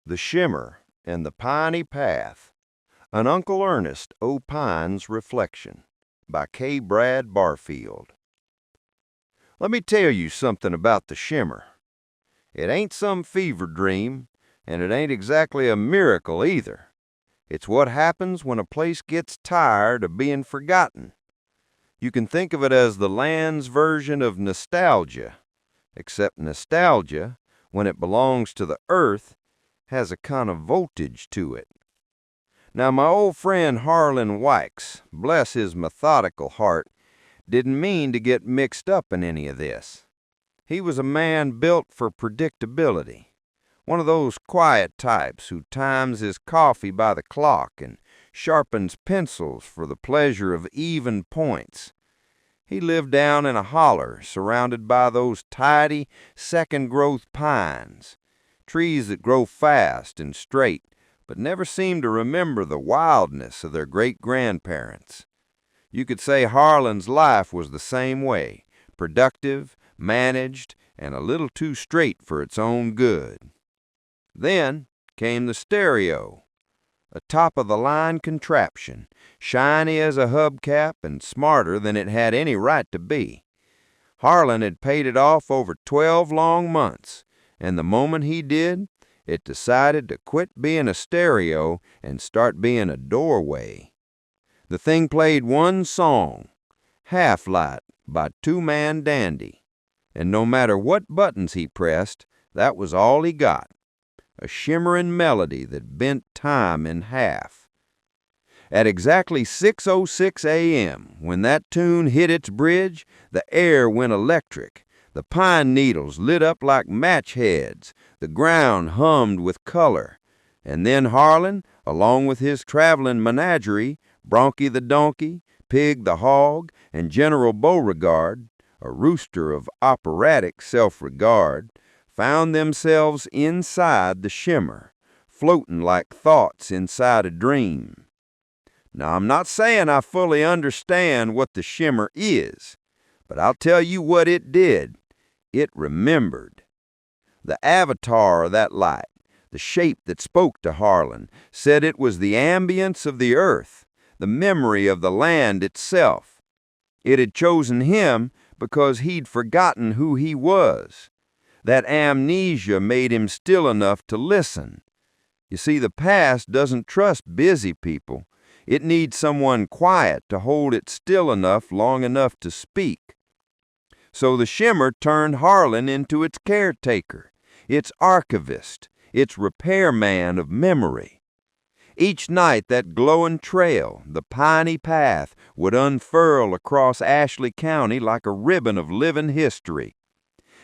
The Shimmer and the Piney Path, an Uncle Ernest Opines Reflection by K. Brad Barfield. Let me tell you something about the Shimmer. It ain't some fever dream, and it ain't exactly a miracle either. It's what happens when a place gets tired of being forgotten. You can think of it as the land's version of nostalgia, except nostalgia, when it belongs to the earth, has a kind of voltage to it. Now, my old friend Harlan Wykes, bless his methodical heart, didn't mean to get mixed up in any of this. He was a man built for predictability, one of those quiet types who times his coffee by the clock and sharpens pencils for the pleasure of even points. He lived down in a holler surrounded by those tidy, second-growth pines, trees that grow fast and straight, but never seem to remember the wildness of their great-grandparents. You could say Harlan's life was the same way, productive, managed, and a little too straight for its own good. Then came the stereo, a top-of-the-line contraption, shiny as a hubcap and smarter than it had any right to be. Harlan had paid it off over 12 long months, and the moment he did, it decided to quit being a stereo and start being a doorway. The thing played one song, Half Light by Two Man Dandy, and no matter what buttons he pressed, that was all he got, a shimmering melody that bent time in half. At exactly 6:06 a.m., when that tune hit its bridge, the air went electric. The pine needles lit up like match heads, the ground hummed with color, and then Harlan, along with his traveling menagerie, Bronky the donkey, Pig the hog, and General Beauregard, a rooster of operatic self-regard, found themselves inside the Shimmer, floating like thoughts inside a dream. Now, I'm not saying I fully understand what the Shimmer is, but I'll tell you what it did. It remembered. The avatar of that light, the shape that spoke to Harlan, said it was the ambience of the earth, the memory of the land itself. It had chosen him because he'd forgotten who he was. That amnesia made him still enough to listen. You see, the past doesn't trust busy people. It needs someone quiet to hold it still enough long enough to speak. So the Shimmer turned Harlan into its caretaker, its archivist, its repairman of memory. Each night that glowing trail, the piney path, would unfurl across Ashley County like a ribbon of living history.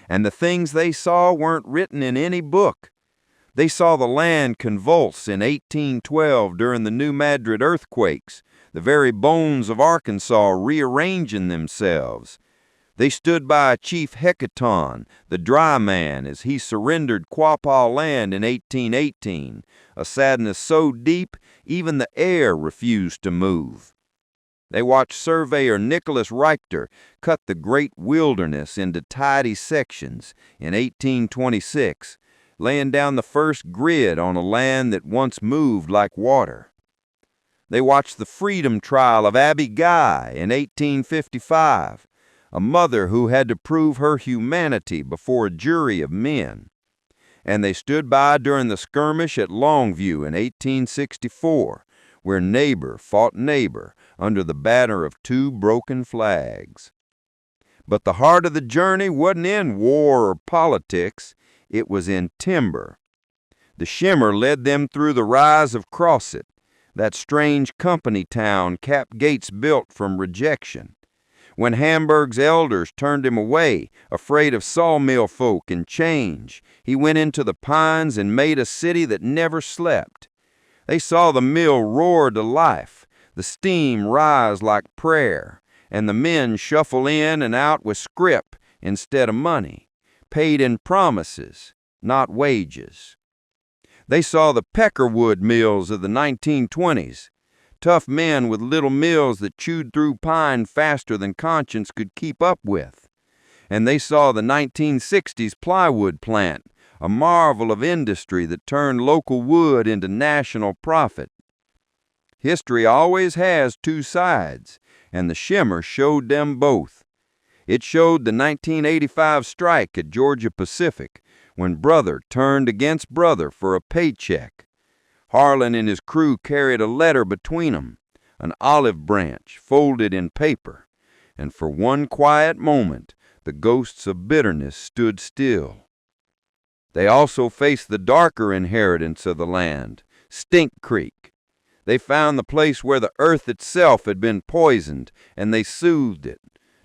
And the things they saw weren't written in any book. They saw the land convulse in 1812 during the New Madrid earthquakes, the very bones of Arkansas rearranging themselves. They stood by Chief Hecaton, the dry man, as he surrendered Quapaw land in 1818, a sadness so deep even the air refused to move. They watched Surveyor Nicholas Reichter cut the great wilderness into tidy sections in 1826, laying down the first grid on a land that once moved like water. They watched the freedom trial of Abby Guy in 1855, a mother who had to prove her humanity before a jury of men. And they stood by during the skirmish at Longview in 1864, where neighbor fought neighbor under the banner of two broken flags. But the heart of the journey wasn't in war or politics, it was in timber. The Shimmer led them through the rise of Crossit, that strange company town Cap Gates built from rejection. When Hamburg's elders turned him away, afraid of sawmill folk and change, he went into the pines and made a city that never slept. They saw the mill roar to life, the steam rise like prayer, and the men shuffle in and out with scrip instead of money, paid in promises, not wages. They saw the peckerwood mills of the 1920s, tough men with little mills that chewed through pine faster than conscience could keep up with. And they saw the 1960s plywood plant, a marvel of industry that turned local wood into national profit. History always has two sides, and the Shimmer showed them both. It showed the 1985 strike at Georgia Pacific, when brother turned against brother for a paycheck. Harlan and his crew carried a letter between them, an olive branch folded in paper, and for one quiet moment the ghosts of bitterness stood still. They also faced the darker inheritance of the land, Stink Creek. They found the place where the earth itself had been poisoned, and they soothed it,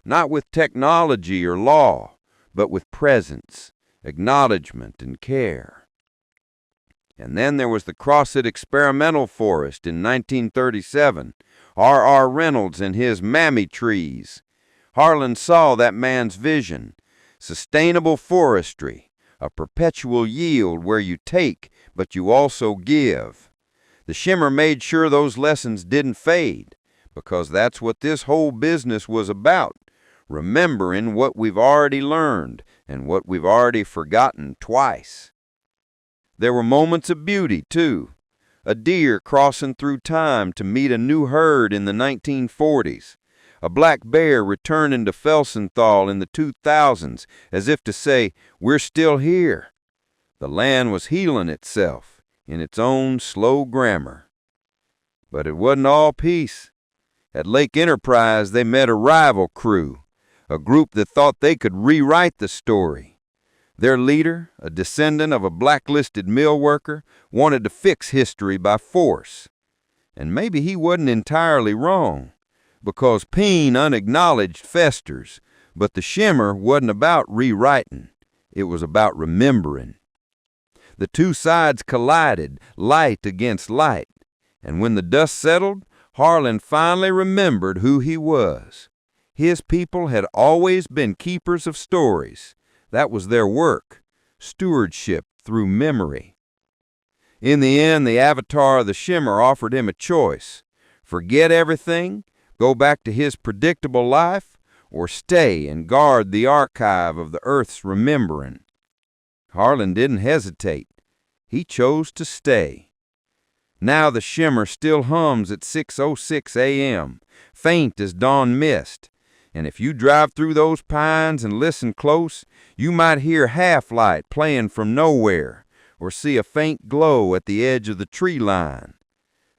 not with technology or law, but with presence, acknowledgement, and care. And then there was the Crossett Experimental Forest in 1937, R.R. Reynolds and his mammy trees. Harlan saw that man's vision, sustainable forestry, a perpetual yield where you take, but you also give. The Shimmer made sure those lessons didn't fade, because that's what this whole business was about, remembering what we've already learned and what we've already forgotten twice. There were moments of beauty, too. A deer crossing through time to meet a new herd in the 1940s. A black bear returning to Felsenthal in the 2000s, as if to say, we're still here. The land was healing itself in its own slow grammar. But it wasn't all peace. At Lake Enterprise, they met a rival crew, a group that thought they could rewrite the story. Their leader, a descendant of a blacklisted mill worker, wanted to fix history by force. And maybe he wasn't entirely wrong, because pain unacknowledged festers, but the Shimmer wasn't about rewriting. It was about remembering. The two sides collided, light against light, and when the dust settled, Harlan finally remembered who he was. His people had always been keepers of stories. That was their work, stewardship through memory. In the end, the avatar of the Shimmer offered him a choice: forget everything, go back to his predictable life, or stay and guard the archive of the earth's remembering. Harlan didn't hesitate. He chose to stay. Now the Shimmer still hums at 6:06 a.m., faint as dawn mist, and if you drive through those pines and listen close, you might hear half-light playing from nowhere, or see a faint glow at the edge of the tree line.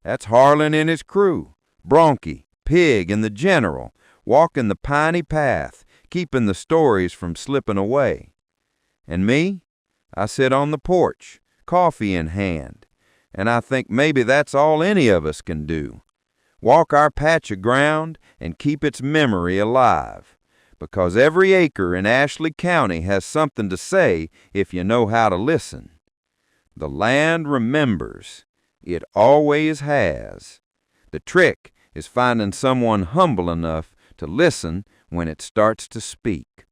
That's Harlan and his crew, Bronchi, Pig, and the General, walking the piney path, keeping the stories from slipping away. And me? I sit on the porch, coffee in hand, and I think maybe that's all any of us can do. Walk our patch of ground and keep its memory alive, because every acre in Ashley County has something to say if you know how to listen. The land remembers. It always has. The trick is finding someone humble enough to listen when it starts to speak.